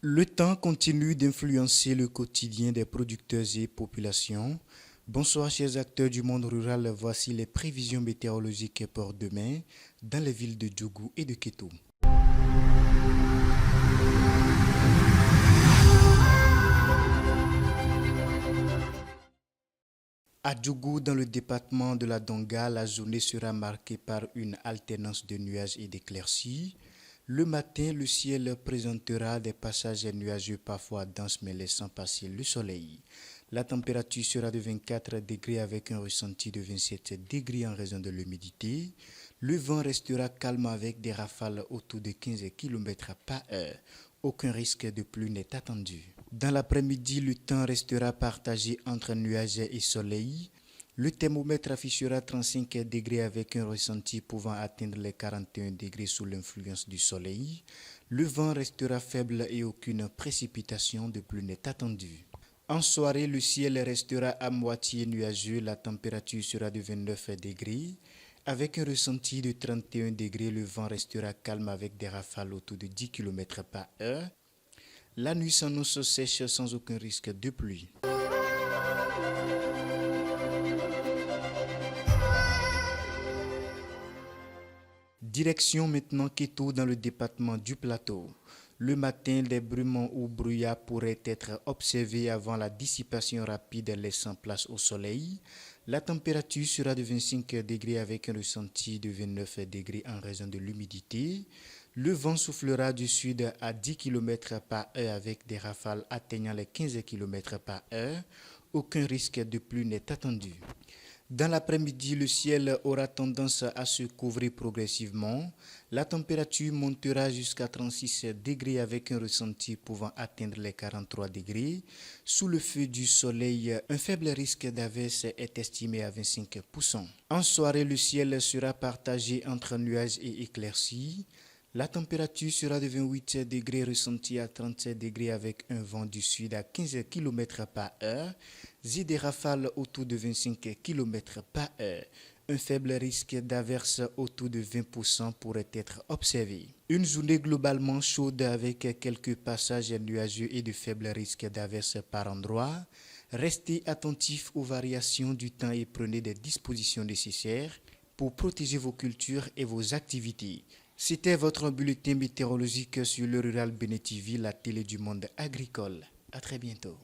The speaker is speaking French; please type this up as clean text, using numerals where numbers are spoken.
Le temps continue d'influencer le quotidien des producteurs et populations. Bonsoir chers acteurs du monde rural, voici les prévisions météorologiques pour demain dans les villes de Djougou et de Kétou. À Djougou, dans le département de la Donga, la journée sera marquée par une alternance de nuages et d'éclaircies. Le matin, le ciel présentera des passages nuageux parfois denses mais laissant passer le soleil. La température sera de 24 degrés avec un ressenti de 27 degrés en raison de l'humidité. Le vent restera calme avec des rafales autour de 15 km par heure. Aucun risque de pluie n'est attendu. Dans l'après-midi, le temps restera partagé entre nuages et soleil. Le thermomètre affichera 35 degrés avec un ressenti pouvant atteindre les 41 degrés sous l'influence du soleil. Le vent restera faible et aucune précipitation de pluie n'est attendue. En soirée, le ciel restera à moitié nuageux. La température sera de 29 degrés. Avec un ressenti de 31 degrés, le vent restera calme avec des rafales autour de 10 km par heure. La nuit s'annonce sèche sans aucun risque de pluie. Direction maintenant Kétou dans le département du Plateau. Le matin, des brumes ou brouillards pourraient être observés avant la dissipation rapide laissant place au soleil. La température sera de 25 degrés avec un ressenti de 29 degrés en raison de l'humidité. Le vent soufflera du sud à 10 km par heure avec des rafales atteignant les 15 km par heure. Aucun risque de pluie n'est attendu. Dans l'après-midi, le ciel aura tendance à se couvrir progressivement. La température montera jusqu'à 36 degrés avec un ressenti pouvant atteindre les 43 degrés. Sous le feu du soleil, un faible risque d'averse est estimé à 25%. En soirée, le ciel sera partagé entre nuages et éclaircies. La température sera de 28 degrés ressentie à 37 degrés avec un vent du sud à 15 km par heure et des rafales autour de 25 km par heure. Un faible risque d'averse autour de 20% pourrait être observé. Une journée globalement chaude avec quelques passages nuageux et de faibles risques d'averse par endroit. Restez attentifs aux variations du temps et prenez des dispositions nécessaires pour protéger vos cultures et vos activités. C'était votre bulletin météorologique sur le Rural Béné TV, la télé du monde agricole. À très bientôt.